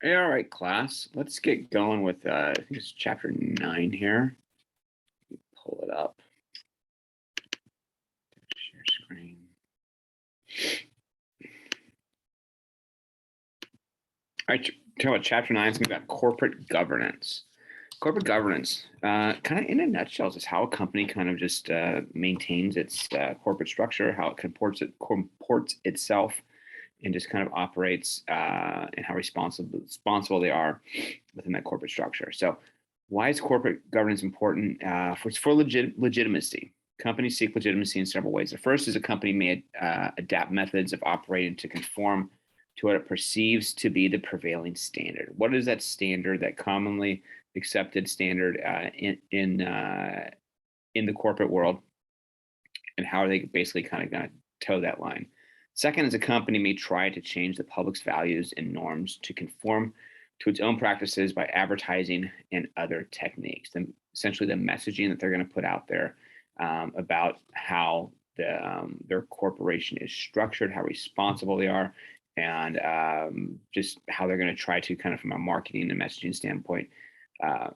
All right, class. Let's get going with I think it's chapter 9 here. Pull it up. Share screen. All right, talk about chapter 9. It's going to be about corporate governance. Corporate governance, kind of in a nutshell, is how a company kind of just maintains its corporate structure, how it comports itself, and just kind of operates, and how responsible they are within that corporate structure. So, why is corporate governance important? For legitimacy. Companies seek legitimacy in several ways. The first is a company may adapt methods of operating to conform to what it perceives to be the prevailing standard. What is that standard, that commonly accepted standard in the corporate world, and how are they basically kind of going to toe that line? Second is a company may try to change the public's values and norms to conform to its own practices by advertising and other techniques. Essentially, the messaging that they're going to put out there about how their corporation is structured, how responsible they are, and just how they're going to try to kind of, from a marketing and messaging standpoint,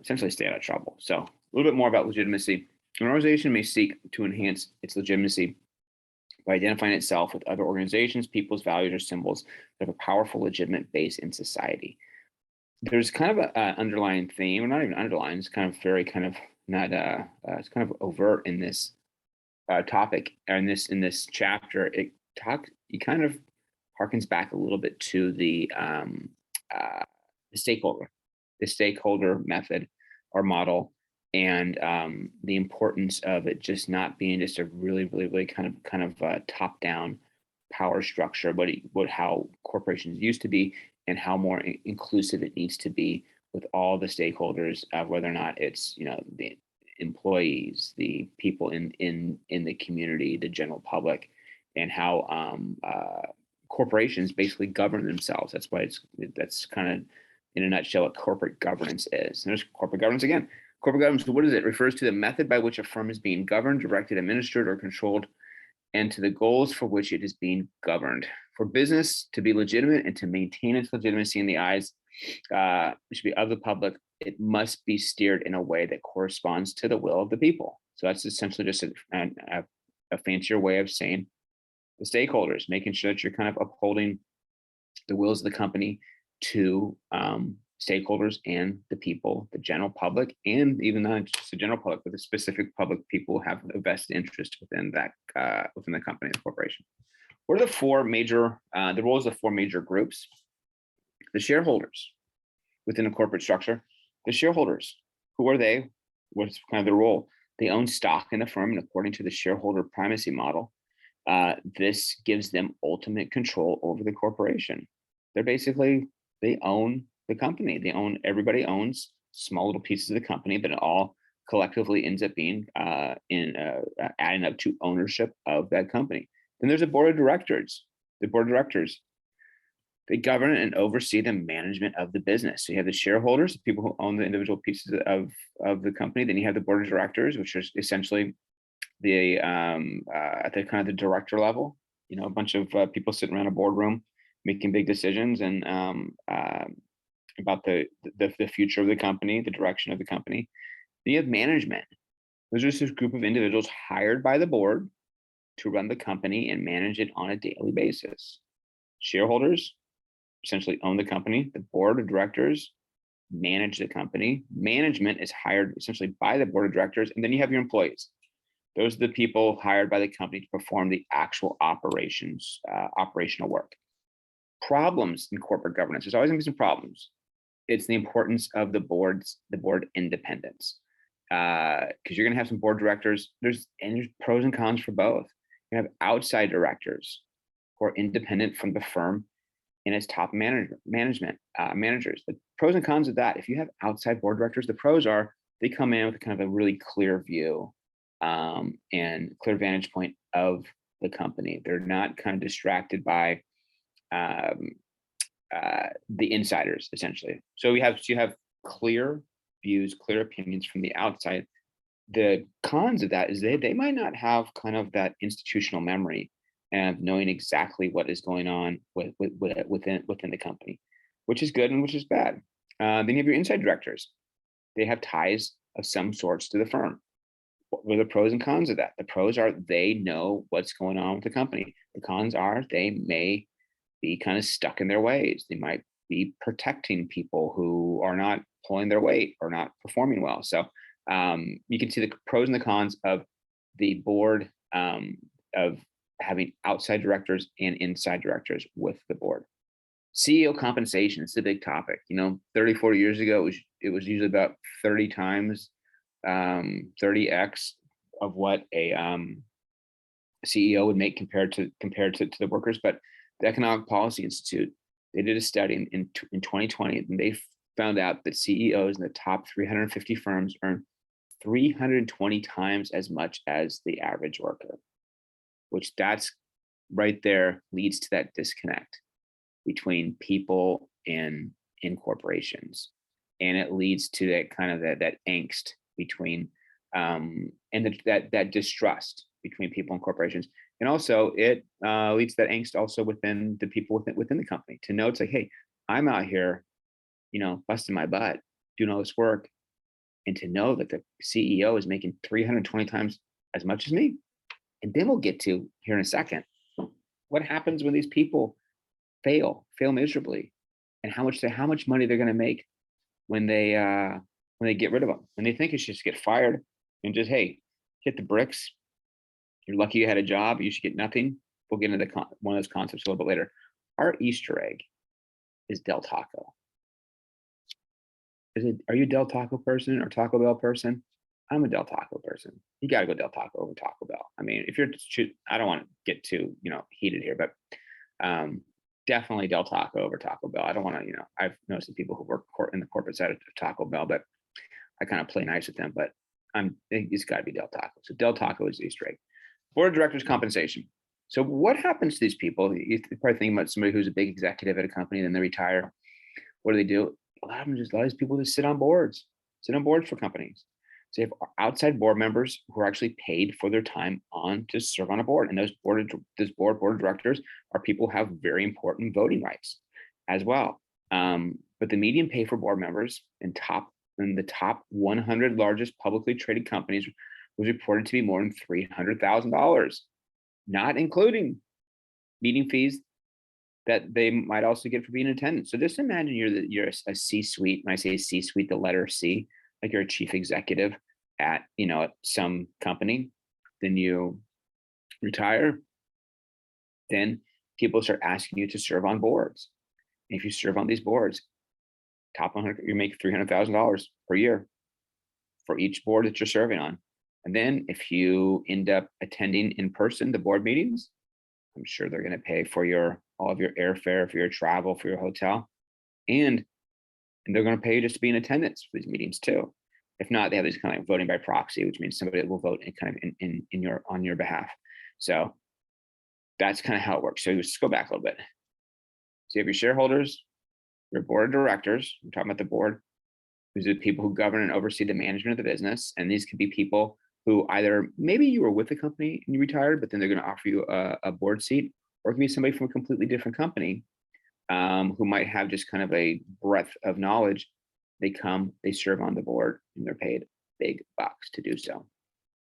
essentially stay out of trouble. So a little bit more about legitimacy. An organization may seek to enhance its legitimacy by identifying itself with other organizations, people's values, or symbols that have a powerful, legitimate base in society. There's kind of an underlying theme, or not even underlying, it's kind of very kind of not, it's kind of overt in this topic, or in this chapter. It kind of harkens back a little bit to the stakeholder method or model, and the importance of it just not being just a really kind of top down power structure, but how corporations used to be, and how more inclusive it needs to be with all the stakeholders, of whether or not it's the employees, the people in the community, the general public, and how corporations basically govern themselves. That's kind of, in a nutshell, what corporate governance is. And there's corporate governance again. Corporate governance, what is it? It refers to the method by which a firm is being governed, directed, administered, or controlled, and to the goals for which it is being governed. For business to be legitimate and to maintain its legitimacy in the eyes, it should be of the public, it must be steered in a way that corresponds to the will of the people. So that's essentially just a fancier way of saying the stakeholders, making sure that you're kind of upholding the wills of the company to stakeholders and the people, the general public, and even not just the general public, but the specific public people who have a vested interest within the company, the corporation. What are the roles of four major groups? The shareholders within a corporate structure. The shareholders, who are they? What's kind of their role? They own stock in the firm, and according to the shareholder primacy model, this gives them ultimate control over the corporation. They own the company. Everybody owns small little pieces of the company, but it all collectively ends up being adding up to ownership of that company. Then there's a board of directors. The board of directors, they govern and oversee the management of the business. So you have the shareholders, the people who own the individual pieces of the company. Then you have the board of directors, which is essentially the at the kind of the director level, a bunch of people sitting around a boardroom making big decisions, and about the future of the company, the direction of the company. Then you have management. Those are just this group of individuals hired by the board to run the company and manage it on a daily basis. Shareholders essentially own the company. The board of directors manage the company. Management is hired essentially by the board of directors. And then you have your employees. Those are the people hired by the company to perform the actual operational work. Problems in corporate governance. There's always going to be some problems. It's the importance of the board independence. Because you're going to have some board directors. There's pros and cons for both. You have outside directors who are independent from the firm and its top managers. The pros and cons of that: if you have outside board directors, the pros are they come in with kind of a really clear view and clear vantage point of the company. They're not kind of distracted by the insiders, essentially. So you have clear views, clear opinions from the outside. The cons of that is they might not have kind of that institutional memory and knowing exactly what is going on within the company. which is good and which is bad. Then you have your inside directors. They have ties of some sorts to the firm. What are the pros and cons of that? The pros are they know what's going on with the company. The cons are they may be kind of stuck in their ways. They might be protecting people who are not pulling their weight or not performing well. So you can see the pros and the cons of the board, of having outside directors and inside directors with the board. CEO compensation, it's a big topic. 30, 40 years ago, it was usually about 30 times, 30x of what a CEO would make compared to the workers. But the Economic Policy Institute, they did a study in 2020, and they found out that CEOs in the top 350 firms earn 320 times as much as the average worker, which that's right there leads to that disconnect between people in corporations, and it leads to that kind of that angst between and that distrust between people and corporations, and also it leads to that angst also within the people within the company to know it's like, hey, I'm out here, busting my butt doing all this work, and to know that the CEO is making 320 times as much as me. And then we'll get to here in a second what happens when these people fail miserably, and how much money they're going to make when they get rid of them. When they think it should just get fired and just, hey, hit the bricks. You're lucky you had a job. You should get nothing. We'll get into one of those concepts a little bit later. Our Easter egg is Del Taco. Are you a Del Taco person or Taco Bell person? I'm a Del Taco person. You got to go Del Taco over Taco Bell. I mean, if you're, I don't want to get too, heated here, but definitely Del Taco over Taco Bell. I don't want to, I've known some people who work in the corporate side of Taco Bell, but I kind of play nice with them, but it's got to be Del Taco. So Del Taco is the Easter egg. Board of directors compensation. So what happens to these people? You're probably thinking about somebody who's a big executive at a company, then they retire. What do? A lot of these people just sit on boards for companies. So you have outside board members who are actually paid for their time to serve on a board. And those board of directors are people who have very important voting rights as well. But the median pay for board members in the top 100 largest publicly traded companies was reported to be more than $300,000, not including meeting fees that they might also get for being in attendance. So just imagine you're a C-suite. When I say C-suite, the letter C, like you're a chief executive at some company, then you retire, then people start asking you to serve on boards. And if you serve on these boards, top 100, you make $300,000 per year for each board that you're serving on. And then if you end up attending in person the board meetings, I'm sure they're going to pay for all of your airfare, for your travel, for your hotel, and they're going to pay you just to be in attendance for these meetings too. If not, they have this kind of like voting by proxy, which means somebody will vote on your behalf. So that's kind of how it works. So let's go back a little bit. So you have your shareholders, your board of directors. I'm talking about the board. These are the people who govern and oversee the management of the business. And these could be people who either maybe you were with the company and you retired, but then they're going to offer you a board seat, or it can be somebody from a completely different company who might have just kind of a breadth of knowledge. They come, they serve on the board, and they're paid big bucks to do so.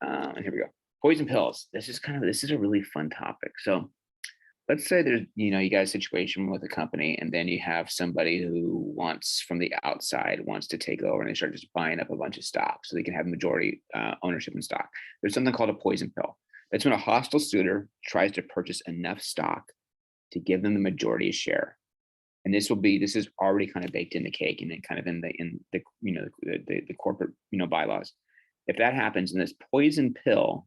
And here we go. Poison pills. This is a really fun topic. So let's say there's, you got a situation with a company, and then you have somebody who from the outside wants to take over, and they start just buying up a bunch of stock so they can have majority ownership in stock. There's something called a poison pill. That's when a hostile suitor tries to purchase enough stock to give them the majority share. And this is already kind of baked in the cake, and then kind of in the corporate bylaws. If that happens, in this poison pill,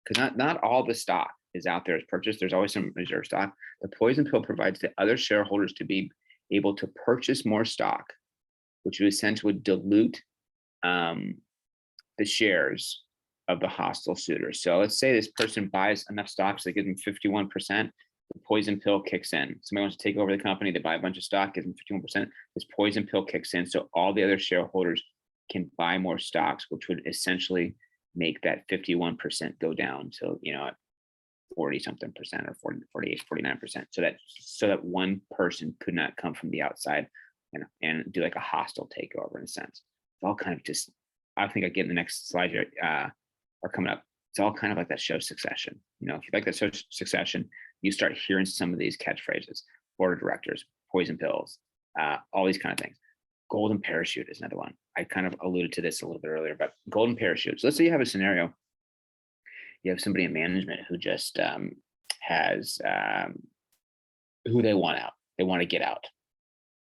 because not all the stock is out there as purchased, there's always some reserve stock. The poison pill provides the other shareholders to be able to purchase more stock, which would essentially dilute the shares of the hostile suitor. So let's say this person buys enough stock so they give them 51%. The poison pill kicks in. Somebody wants to take over the company, they buy a bunch of stock, give them 51%. This poison pill kicks in, so all the other shareholders can buy more stocks, which would essentially make that 51% go down to 40 something percent, or 40, 48, 49%. So that one person could not come from the outside and do like a hostile takeover in a sense. It's all kind of just, I think I get in the next slide here, are coming up. It's all kind of like that show Succession. If you like that show Succession, you start hearing some of these catchphrases: board of directors, poison pills, all these kind of things. Golden parachute is another one. I kind of alluded to this a little bit earlier, but golden parachute. So let's say you have a scenario. You have somebody in management who just has who they want out. They want to get out.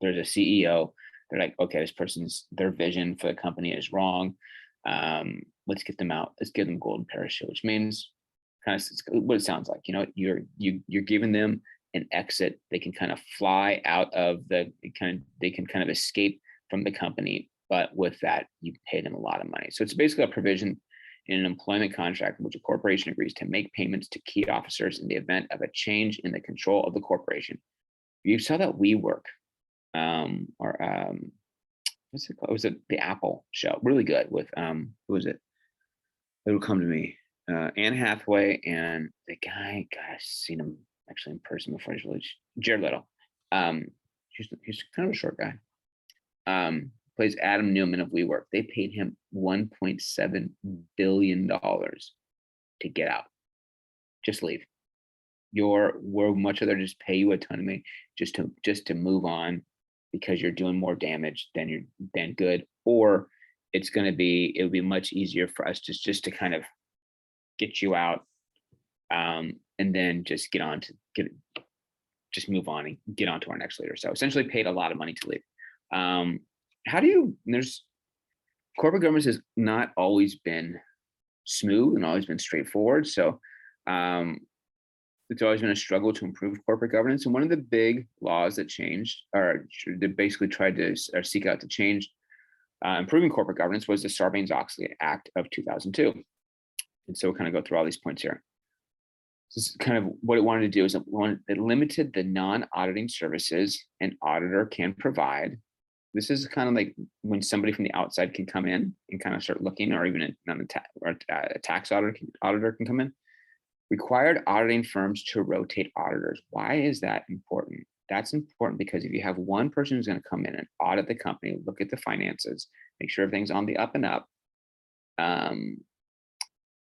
There's a CEO. They're like, okay, this person's, their vision for the company is wrong. Let's get them out. Let's give them golden parachute, which means kind of what it sounds like. You're giving them an exit. They can kind of fly out of they can kind of escape from the company, but with that, you pay them a lot of money. So it's basically a provision in an employment contract in which a corporation agrees to make payments to key officers in the event of a change in the control of the corporation. You saw that WeWork, what's it called? Was it the Apple show? Really good with who was it? It'll come to me. Anne Hathaway and the guy. God, I've seen him actually in person before. Jared Leto. He's kind of a short guy. Plays Adam Newman of WeWork. They paid him $1.7 billion to get out. Just leave. We're much rather just pay you a ton of money just to move on, because you're doing more damage than good, or it'll be much easier for us just to kind of get you out, and then just move on and get on to our next leader. So essentially paid a lot of money to leave. Corporate governance has not always been smooth and always been straightforward. So it's always been a struggle to improve corporate governance. And one of the big laws that changed, or that basically tried to seek out to change improving corporate governance, was the Sarbanes-Oxley Act of 2002. And so we'll kind of go through all these points here. This is kind of what it wanted to do is it limited the non-auditing services an auditor can provide. This is kind of like when somebody from the outside can come in and kind of start looking, or even a tax auditor can come in. Required auditing firms to rotate auditors. Why is that important? That's important because if you have one person who's going to come in and audit the company, look at the finances, make sure everything's on the up and up,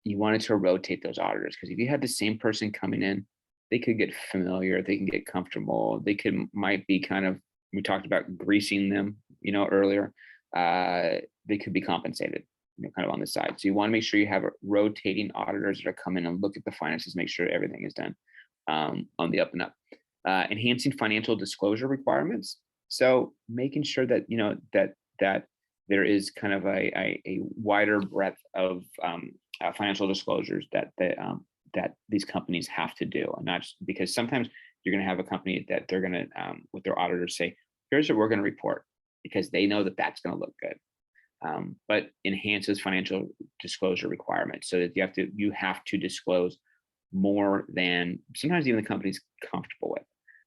you wanted to rotate those auditors, because if you had the same person coming in, they could get familiar, they can get comfortable, might be kind of, we talked about greasing them, earlier. They could be compensated, kind of on the side. So you want to make sure you have rotating auditors that are coming and look at the finances, make sure everything is done on the up and up. Enhancing financial disclosure requirements. So making sure that that there is kind of a wider breadth of financial disclosures that these companies have to do, and not just because sometimes you're going to have a company that they're going to, with their auditors, say, here's what we're going to report, because they know that that's going to look good. But enhances financial disclosure requirements so that you have to disclose more than sometimes even the company's comfortable with.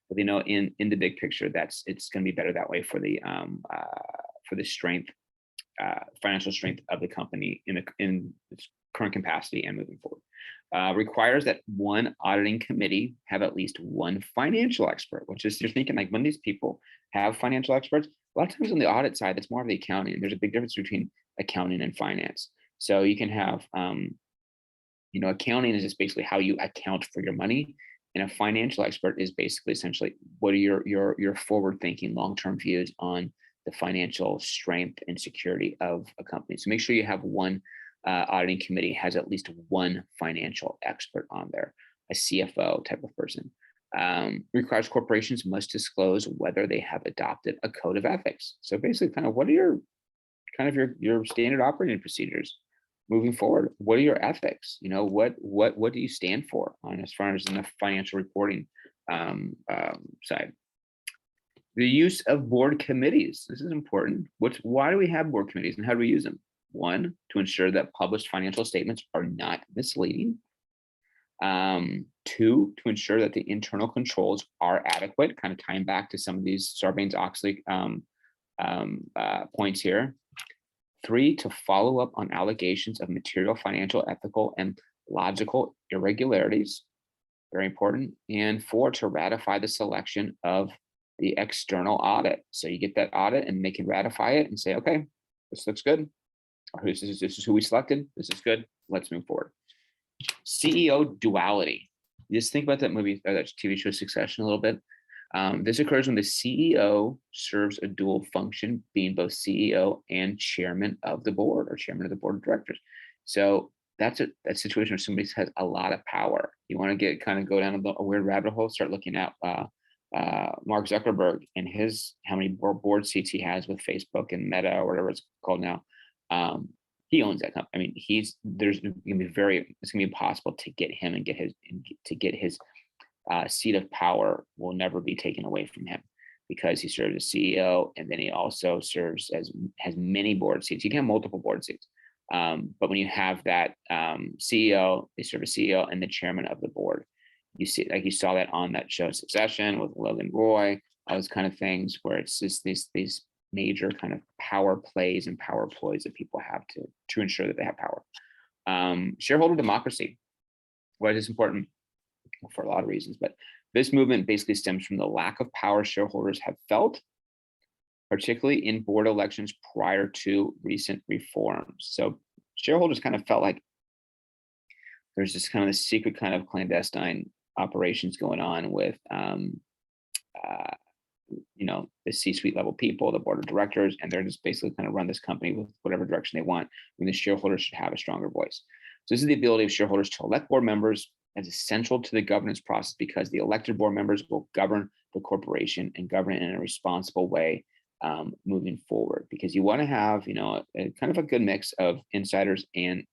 But in the big picture, it's going to be better that way for the strength, financial strength of the company in its current capacity and moving forward. Requires that one auditing committee have at least one financial expert, which is, you're thinking like, when these people have financial experts, a lot of times on the audit side, it's more of the accounting. There's a big difference between accounting and finance. So you can have, accounting is just basically how you account for your money. And a financial expert is basically essentially what are your forward-thinking long-term views on the financial strength and security of a company. So make sure you have one auditing committee has at least one financial expert on there, a CFO type of person. Requires corporations must disclose whether they have adopted a code of ethics. So basically, kind of what are your standard operating procedures moving forward? What are your ethics? What do you stand for on as far as in the financial reporting side? The use of board committees. This is important. Why do we have board committees and how do we use them? One, to ensure that published financial statements are not misleading. Two, to ensure that the internal controls are adequate, kind of tying back to some of these Sarbanes-Oxley points here. Three, to follow up on allegations of material, financial, ethical, and logical irregularities. Very important. And four, to ratify the selection of the external audit. So you get that audit and they can ratify it and say, okay, this looks good. Or this is who we selected. This is good. Let's move forward. CEO duality. Just think about that movie or that TV show Succession a little bit. This occurs when the CEO serves a dual function, being both CEO and chairman of the board or chairman of the board of directors. So that's a situation where somebody has a lot of power. You want to kind of go down a weird rabbit hole, start looking at Mark Zuckerberg and how many board seats he has with Facebook and Meta or whatever it's called now. He owns that company. I mean, it's gonna be impossible to get him and get his seat of power will never be taken away from him because he serves as CEO and then he also has many board seats. You can have multiple board seats. But when you have that CEO, they serve as CEO and the chairman of the board. You see, like you saw that on that show Succession with Logan Roy, all those kind of things where it's just these major kind of power plays and power ploys that people have to ensure that they have power. Shareholder democracy. Why is this important? For a lot of reasons, but this movement basically stems from the lack of power shareholders have felt, particularly in board elections prior to recent reforms. So shareholders kind of felt like there's this kind of this secret kind of clandestine operations going on with the C-suite level people, the board of directors, and they're just basically kind of run this company with whatever direction they want, when the shareholders should have a stronger voice. So this is the ability of shareholders to elect board members as essential to the governance process because the elected board members will govern the corporation and govern it in a responsible way moving forward. Because you want to have, a kind of a good mix of insiders and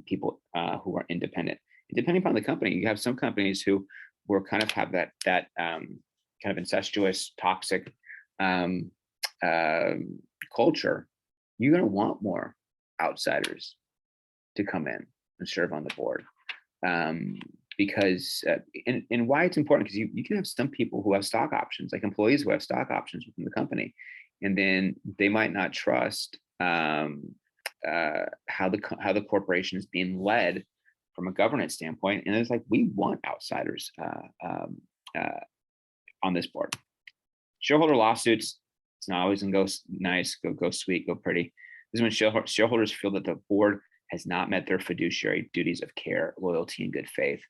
people who are independent. Depending upon the company, you have some companies who will kind of have that kind of incestuous, toxic culture. You're going to want more outsiders to come in and serve on the board. Because and why it's important, because you can have some people who have stock options, like employees who have stock options within the company, and then they might not trust how the corporation is being led from a governance standpoint. And it's like, we want outsiders on this board. Shareholder lawsuits, it's not always gonna go nice, go sweet, go pretty. This is when shareholders feel that the board has not met their fiduciary duties of care, loyalty, and good faith.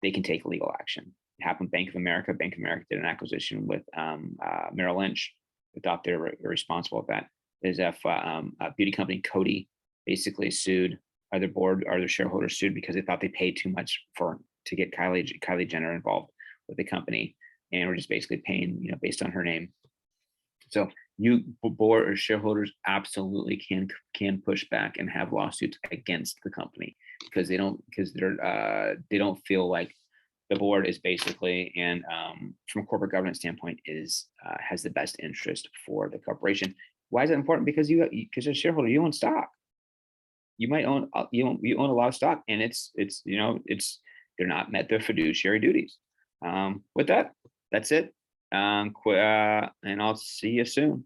They can take legal action. It happened Bank of America. Bank of America did an acquisition with Merrill Lynch. They thought they were responsible with that. There's a beauty company, Coty, basically sued either board or their shareholders sued because they thought they paid too much to get Kylie Jenner involved with the company, and we're just basically paying, based on her name. So you board or shareholders absolutely can push back and have lawsuits against the company because they don't feel like the board is basically, and from a corporate governance standpoint, has the best interest for the corporation. Why is that important? Because as a shareholder, you own stock. You might own you own a lot of stock, and it's they're not met their fiduciary duties. With that, that's it. And I'll see you soon.